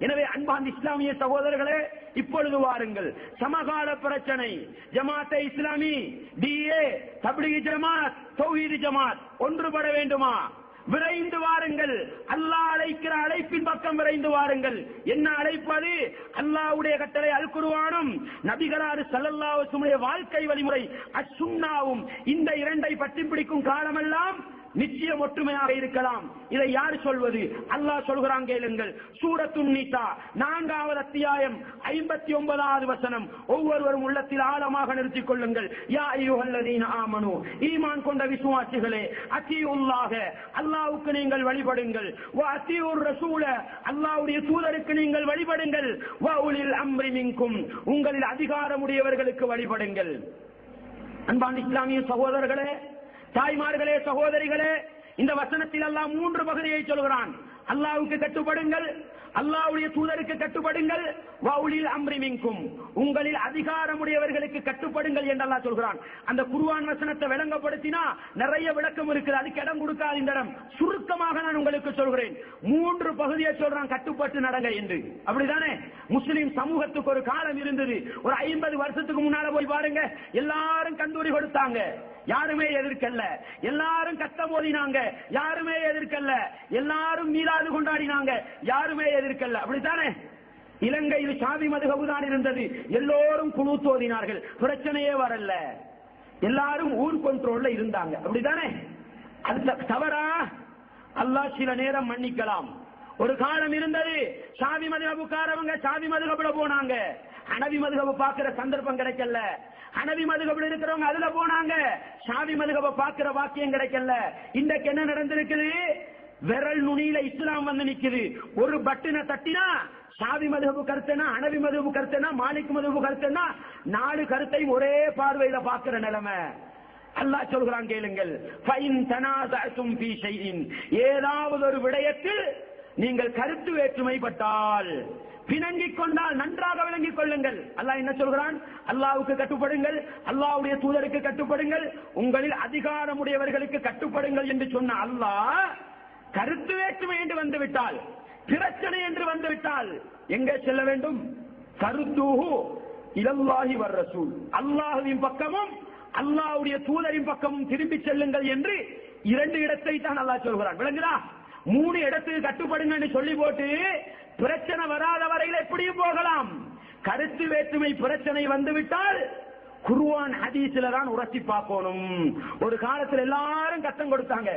எனவே அன்பார்ந்த இஸ்லாமிய சகோதரர்களே, இப்பொழுது வாருங்கள். சமகால பிரச்சனை ஜமாத்தை இஸ்லாமி, டிஏ, தப்லீக் ஜமாத், தௌஹீத் ஜமாத் ஒன்றுபட வேண்டுமா? விரைந்து வாருங்கள். அல்லாஹ் அழைக்கிற அழைப்பின் பக்கம் விரைந்து வாருங்கள். என்ன அழைப்பது? அல்லாஹ்வுடைய கட்டளை அல் குர்ஆனும் நபிகளார் ஸல்லல்லாஹு அலைஹி வஸல்லம் வாழ்க்கை வழிமுறை அஸ்-சுன்னாவும் இந்த இரண்டை பற்றி பிடிக்கும் காலமெல்லாம் நிச்சயம் ஒற்றுமையாக இருக்கலாம். இதை யார் சொல்வது? அல்லாஹ் சொல்கிறான், கேளுங்கள். சூரத்துன் நிசா 4வது அத்தியாயம் 59வது வசனம். ஒவ்வொருவரும் உள்ளத்தில் ஆழமாக நிறுத்திக் கொள்ளுங்கள். யா அய்யுஹல்லதீன ஆமனு, ஈமான் கொண்ட விசுவாசிகளே, அத்தீஉல்லாஹ, அல்லாஹ்வுக்கு நீங்கள் வழிபடுங்கள். வ அத்தீஉர் ரசூல, அல்லாஹ்வுடைய தூதருக்கு நீங்கள் வழிபடுங்கள். வ உலில் அம்ரி மின்கும், உங்களில் அதிகாரமுடையவர்களுக்கு வழிபடுங்கள். அன்பான இஸ்லாமிய சகோதரர்களே, தாய்மார்களே, சகோதரிகளே, இந்த வசனத்தில் அல்லாஹ் 3 பகுதியை சொல்கிறான். அல்லாஹ்வுக்கு கட்டுப்படுங்கள், அல்லாஹ்வுடைய தூதருக்கு கட்டுப்படுங்கள், வஉலில் அம்ரி மின்கும், உங்களில் அதிகாரமுடையவர்களுக்கு கட்டுப்படுங்கள் என்று அல்லாஹ் சொல்கிறான். அந்த குர்ஆன் வசனத்தை விளங்கப்படுத்தினா நிறைய விளக்கம் இருக்குது, அதுக்கு இடம் கொடுக்காத இந்த இடம். சுருக்கமாக நான் உங்களுக்கு சொல்கிறேன். 3 பகுதியை சொல்றான், கட்டுப்பட்டு நடங்க என்று. அப்படிதானே? முஸ்லிம் சமூகத்துக்கு ஒரு காலம் இருந்தது. ஒரு 50 வருஷத்துக்கு முன்னால போய் பாருங்க, எல்லாரும் கந்தூரி கொடுத்தாங்க, யாருமே எதிர்க்கல்ல. எல்லாரும் கத்த போதினாங்க, யாருமே எதிர்க்கல்ல. எல்லாரும் மீளாது கொண்டாடினாங்க, யாருமே எதிர்க்கல்ல. அப்படித்தானே? இலங்கையில் சாதி மதுஹப் தான் இருந்தது. எல்லோரும் குனூத் ஓதினார்கள், பிரச்சனையே வரல. எல்லாரும் ஊர் கண்ட்ரோல்ல இருந்தாங்க. அப்படித்தானே? அது தவறா? அல்லாஹ் சில நேரம் மன்னிக்கலாம். ஒரு காலம் இருந்தது, சாதி மதுஹப்காரவங்க சாதி மதுஹப்ல போனாங்க, ஹனவி மதுஹப் பார்க்கிற சந்தர்ப்பம் கிடைக்கல. ஹனவி மதுஹப்ல இருக்கிறவங்க அதுல போனாங்க, ஷாஃபி மதுஹப் பார்க்கிற வாக்கியம் கிடைக்கல. இன்றைக்கு என்ன நடந்திருக்குது? விரல் நுனியில இஸ்லாம் வந்து நிக்குது. ஒரு பட்டனை தட்டினா ஷாஃபி மதுஹப் கருத்துனா, ஹனவி மதுஹப் கருத்துனா, மாலிக் மதுஹப் கருத்துனா, 4 கருத்தையும் ஒரே பார்வையில பார்க்கிற நிலைமை. அல்லாஹ் சொல்கிறான், கேளுங்கள். ஃபைன் தனாஸஅதும் ஃபீ ஷைஇன், ஏதாவது ஒரு விடயத்தில் நீங்கள் கருத்து வேற்றுமைப்பட்டால், பிணங்கிக் கொண்டால் நன்றாக விளங்கிக் கொள்ளுங்கள். அல்லாஹ் என்ன சொல்கிறான்? அல்லாஹ்வுக்கு கட்டுப்படுங்கள், அல்லாஹ்வுடைய தூதருக்கு கட்டுப்படுங்கள், உங்களில் அதிகாரமுடையவர்களுக்கு கட்டுப்படுங்கள் என்று சொன்ன அல்லாஹ், கருத்து வேற்றுமை என்று வந்துவிட்டால், பிரச்சனை என்று வந்துவிட்டால் எங்கே செல்ல வேண்டும்? கருத்துஹு இலல்லாஹி வர் ரசூல், அல்லாஹ்வின் பக்கமும் அல்லாஹ்வுடைய தூதரின் பக்கமும் திரும்பி செல்லுங்கள் என்று 2 இடத்தை தான் அல்லாஹ் சொல்கிறான். விளங்குதா? 3 இடத்துக்கு கட்டுப்படுங்க என்று சொல்லி போட்டு பிரச்சனை வராத வரையில் எப்படியும் போகலாம். கருத்து வேற்றுமை பிரச்சனை வந்துவிட்டால் குர்ஆன் ஹதீஸ்ல தான் உரசி பார்க்கணும். ஒரு காலத்துல எல்லாரும் கஷ்டம் கொடுத்தாங்க.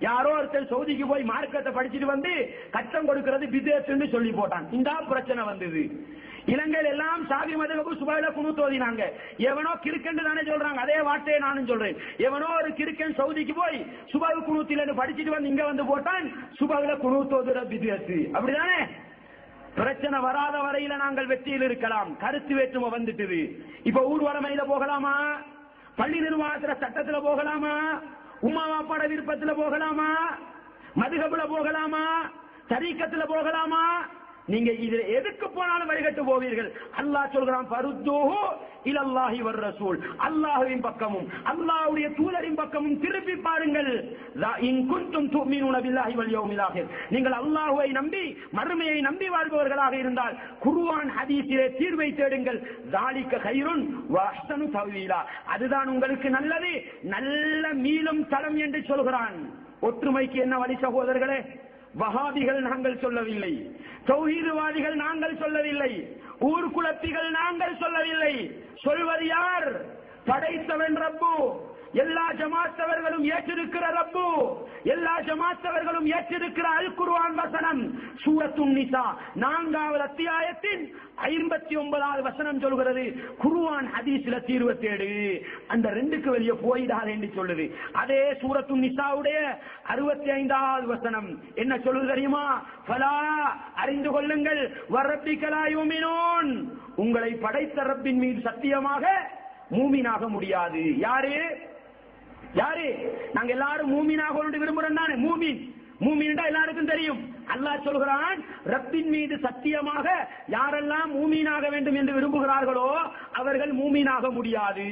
யாரோ ஒருத்தர் சவுதிக்கு போய் மார்க்கத்தை படிச்சுட்டு வந்து கஷ்டம் கொடுக்கிறது பிதஅத்னு சொல்லி போட்டான். இந்த பிரச்சனை வந்தது. இலங்கையில் எல்லாம் சாதி மதுஹப் சுபஹ்ல குனூத் ஓதினாங்க. எவனோ கிறுக்கன்னு தானே சொல்றாங்க, அதே வார்த்தையை நானும் சொல்றேன். எவனோ ஒரு கிறுக்கன் சவுதிக்கு போய் சுபஹ் குனூத்தில படிச்சுட்டு வந்து இங்க வந்து போட்டான், சுபஹ்ல குனூத் ஓதுற பிதஅத். அப்படிதானே? பிரச்சனை வராத வரையில நாங்கள் வெற்றியில் இருக்கலாம். கருத்து வேற்றுமை வந்துட்டு இப்ப ஊர்வலமையில போகலாமா? பள்ளி நிர்வாகத்துல சட்டத்துல போகலாமா? உம்மா வாப்பாட விருப்பத்துல போகலாமா? மதுஹப்ல போகலாமா? தரீக்கத்துல போகலாமா? நீங்க இதுல எதுக்கு போனாலும் வழிகட்டு போவீர்கள். அல்லாஹ் சொல்றான், ஃபருத்தூஹு இலல்லாஹி வர் ரசூல், அல்லாஹ்வின் பக்கமும் அல்லாஹ்வுடைய தூதரின் பக்கமும் திருப்பி பாருங்கள். இன் குன்தும் துமினூன பில்லாஹி வல் யௌமில் ஆகிர், நீங்கள் அல்லாஹ்வை நம்பி மறுமையை நம்பி வாழ்பவர்களாக இருந்தால் குர்ஆன் ஹதீஸிலே தீர்வை தேடுங்கள். ஸாலிக கைருன் வ அஹ்ஸனு தஅவீலா, அதுதான் உங்களுக்கு நல்லது, நல்ல மீளும் தளம் என்று சொல்கிறான். ஒற்றுமைக்கு என்ன வழி சகோதரர்களே? வஹாபிகள் நாங்கள் சொல்லவில்லை, தௌஹீத்வாதிகள் நாங்கள் சொல்லவில்லை, ஊர்குலத்திகள் நாங்கள் சொல்லவில்லை. சொல்வது யார்? படைத்தவன் ரப்பு. எல்லா ஜமாத்தவர்களும் ஏற்றிருக்கிற ரப்பு, எல்லா ஜமாத்தவர்களும் ஏற்றிருக்கிற அல் குர்ஆன் வசனம். சூரத்துன் நிசா 4வது அத்தியாயத்தின் 59வது வசனம் சொல்கிறது, குர்ஆன் ஹதீஸ்ல தீர்வு தேடு, அந்த 2க்கு வெளியே போயிடாத என்று சொல்லுது. அதே சூரத்துன் நிசாவுடைய 65வது வசனம் என்ன சொல்லுது தெரியுமா? ஃபலா, அறிந்து கொள்ளுங்கள், வரப்பிக லா யுமினூன், உங்களை படைத்த ரப்பின் மீது சத்தியமாக மூமினாக முடியாது. யாரு? யாரு? நாங்க எல்லாரும் மூமினாக விரும்புறோம் தானே? மூமின், மூமின்டா எல்லாருக்கும் தெரியும். அல்லாஹ் சொல்கிறான், ரப்பின் மீது சத்தியமாக யாரெல்லாம் மூமீனாக வேண்டும் என்று விரும்புகிறார்களோ அவர்கள் மூமீனாக முடியாது.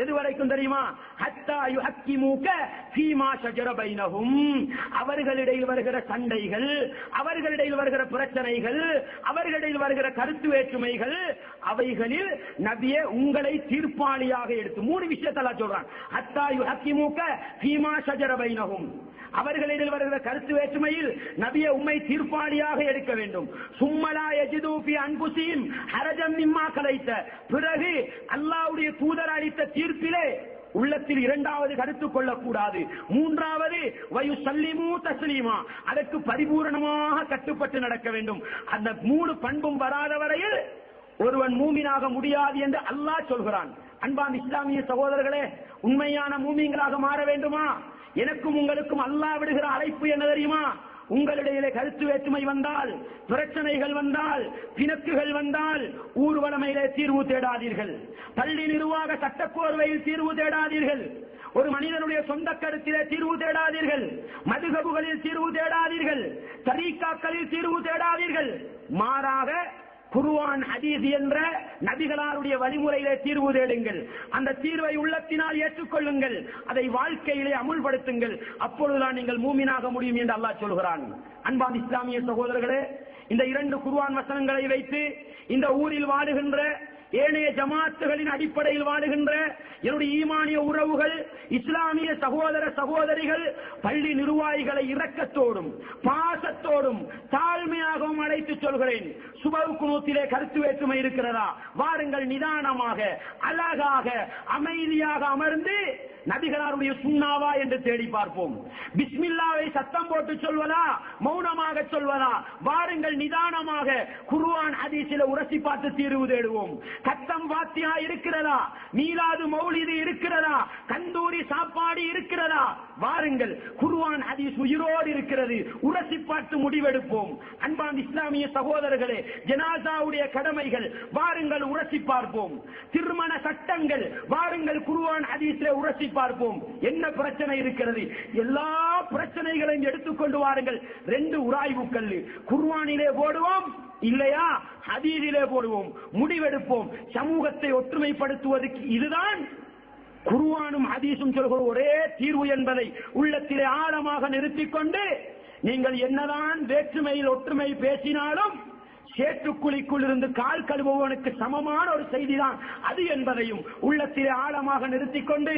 எதுவரைக்கும் தெரியுமா? ஹத்தா யுஹக்கிமூக ஃபீமா ஷஜர பைனஹும். அவர்களிடையில் வருகிற சண்டைகள், அவர்களிடையில் வருகிற பிரச்சனைகள், அவர்களிடையில் வருகிற கருத்து வேற்றுமைகள், அவைகளில் நபியே உங்களை தீர்ப்பாளியாக எடுத்து 3 விஷயத்தை அல்லாஹ் சொல்றான். ஹத்தா யுஹக்கிமூக ஃபீமா ஷஜர பைனஹும். அவர்களிடையில் வருகிற கருத்து வேற்றுமையில் நபியை உம்மை தீர்ப்பாளியாக எடுக்க வேண்டும். சும்மலா யஜிது ஃபீ அன்ஃபுஸிஹிம் ஹரஜம் மிம்மா கலைத்த. பிறகு அல்லாஹ்வுடைய தூதர் அளித்த தீர்ப்பிலே உள்ளத்தில் இரண்டாவது கருத்து கொள்ளக்கூடாது. மூன்றாவது வயுசல்லிமு தஸ்லீமா, அதற்கு பரிபூரணமாக கட்டுப்பட்டு நடக்க வேண்டும். அந்த 3 பண்பும் வராத வரையில் ஒருவன் மூமினாக முடியாது என்று அல்லாஹ் சொல்கிறான். அன்பான இஸ்லாமிய சகோதரர்களே, உண்மையான மூமின்களாக மாற வேண்டுமா? எனக்கும் உங்களுக்கும் அல்லாஹ் விடுகிற அழைப்பு என்ன தெரியுமா? உங்களிடையிலே கருத்து வேற்றுமை வந்தால், பிரச்சனைகள் வந்தால், பிணக்குகள் வந்தால் ஊர்வலமையிலே தீர்வு தேடாதீர்கள். பள்ளி நிர்வாக சட்டக்கோர்வையில் தீர்வு தேடாதீர்கள். ஒரு மனிதனுடைய சொந்த கருத்திலே தீர்வு தேடாதீர்கள். மதுகபுகளில் தீர்வு தேடாதீர்கள். தரீக்காக்களில் தீர்வு தேடாதீர்கள். மாறாக குர்ஆன் ஹதீஸ் என்ற நபிகளாருடைய வழிமுறையிலே தீர்வு தேடுங்கள். அந்த தீர்வை உள்ளத்தினால் ஏற்றுக்கொள்ளுங்கள். அதை வாழ்க்கையிலே அமுல்படுத்துங்கள். அப்பொழுதுதான் நீங்கள் மூமினாக முடியும் என்று அல்லாஹ் சொல்கிறான். அன்பான இஸ்லாமிய சகோதரர்களே, இந்த 2 குர்ஆன் வசனங்களை வைத்து இந்த ஊரில் வாழுகின்ற ஏனைய ஜமாத்துகளின் அடிப்படையில் வாழுகின்ற என்னுடைய ஈமானிய உறவுகள், இஸ்லாமிய சகோதர சகோதரிகள், பள்ளி நிர்வாகிகளை இரக்கத்தோடும் பாசத்தோடும் தாழ்மையாகவும் அழைத்து சொல்கிறேன். சுபஹ் குனூத்திலே கருத்து வேற்றுமை இருக்கிறதா? வாருங்கள், நிதானமாக அழகாக அமைதியாக அமர்ந்து நபிகளாருடைய சுன்னாவா என்று தேடி பார்ப்போம். பிஸ்மில்லாவை சத்தம் போட்டு சொல்வதா, மௌனமாக சொல்வதா? வாருங்கள், நிதானமாக குர்ஆன் ஹதீஸிலே உரசி பார்த்து தீர்வு தேடுவோம். கத்தம் வாத்தியா இருக்கிறதா? மீலாது மௌலிது இருக்கிறதா? கந்தூரி சாப்பாடு இருக்கிறதா? வாருங்கள், குர்ஆன் ஹதீஸ் உயிரோடு இருக்கிறது. உரசி பார்த்து முடிவெடுப்போம். அன்பான இஸ்லாமிய சகோதரர்களே, ஜனாசாவுடைய கடமைகள் வாருங்கள் உரசி பார்ப்போம். திருமண சட்டங்கள் வாருங்கள் குர்ஆன் ஹதீஸிலே உரசி பார்ப்போம். என்ன பிரச்சனை இருக்கிறது? எல்லா பிரச்சனைகளையும் எடுத்துக்கொண்டு வாருங்கள். 2 உராய்வு கல்லு குர்ஆனிலே போடுவோம், இல்லையா ஹதீஸிலே போடுவோம். முடிவெடுப்போம். சமூகத்தை ஒற்றுமைப்படுத்துவதற்கு இதுதான் குர்ஆனும் ஹதீஸும் சொல்கிற ஒரே தீர்வு என்பதை உள்ளத்திலே ஆழமாக நிறுத்திக் கொண்டு, நீங்கள் என்னதான் வேற்றுமையில் ஒற்றுமை பேசினாலும் சேற்றுக்குழிக்குள் இருந்து கால் கழுவுவனுக்கு சமமான ஒரு செய்திதான் அது என்பதையும் உள்ளத்திலே ஆழமாக நிறுத்திக் கொண்டு,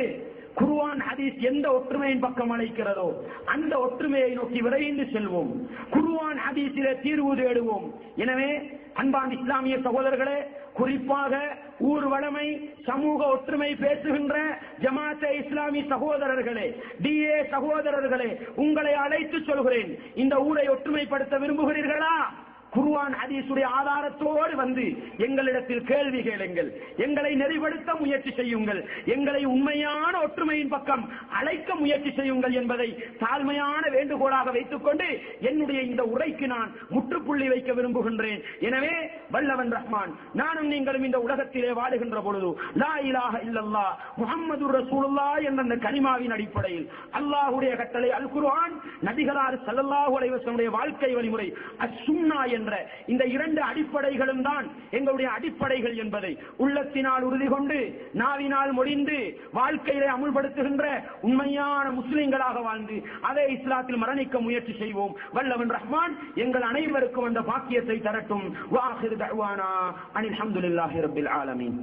குர்ஆன் ஹதீஸ் எந்த ஒற்றுமையின் பக்கம் அழைக்கிறதோ அந்த ஒற்றுமையை நோக்கி விரைந்து செல்வோம். குர்ஆன் ஹதீஸிலே தீர்வு தேடுவோம். எனவே அன்பான இஸ்லாமிய சகோதரர்களே, குறிப்பாக ஊர் வளமை சமூக ஒற்றுமை பேசுகின்ற ஜமாத்தே இஸ்லாமி சகோதரர்களே, டிஏ சகோதரர்களே, உங்களை அழைத்து சொல்கிறேன். இந்த ஊரை ஒற்றுமைப்படுத்த விரும்புகிறீர்களா? குர்ஆன் ஹதீஸுடைய ஆதாரத்தோடு வந்து எங்களிடத்தில் கேள்வி கேளுங்கள். எங்களை நெறிப்படுத்த முயற்சி செய்யுங்கள். எங்களை உண்மையான ஒற்றுமையின் பக்கம் அழைக்க முயற்சி செய்யுங்கள் என்பதை தாழ்மையான வேண்டுகோளாக வைத்துக் கொண்டு என்னுடைய இந்த உரைக்கு நான் முற்றுப்புள்ளி வைக்க விரும்புகின்றேன். எனவே வல்லவன் ரஹ்மான், நானும் நீங்களும் இந்த உலகத்திலே வாழுகின்ற பொழுது லா இலாஹ இல்லல்லாஹ் முஹம்மதுர் ரசூலுல்லாஹ் என்ற அந்த கலிமாவின் அடிப்படையில் அல்லாஹ்வுடைய கட்டளை அல் குர்ஆன், நபிகளார் ஸல்லல்லாஹு அலைஹி வஸல்லம் வாழ்க்கை வழிமுறை அஸ்-சுன்னா என்ற இந்த 2 அடிப்படைகளும் தான் எங்களுடைய அடிப்படைகள் என்பதை உள்ளத்தினால் உறுதி கொண்டு, நாவினால் மொழிந்து, வாழ்க்கையிலே அமுல்படுத்துகின்ற உண்மையான முஸ்லிம்களாக வாழ்ந்து அதை இஸ்லாத்தில் மரணிக்க முயற்சி செய்வோம். வல்லவன் ரஹ்மான் எங்கள் அனைவருக்கும் அந்த பாக்கியத்தை தரட்டும். வஆகிரு தஅவானா அனில் ஹம்துலில்லாஹி ரப்பில் ஆலமீன்.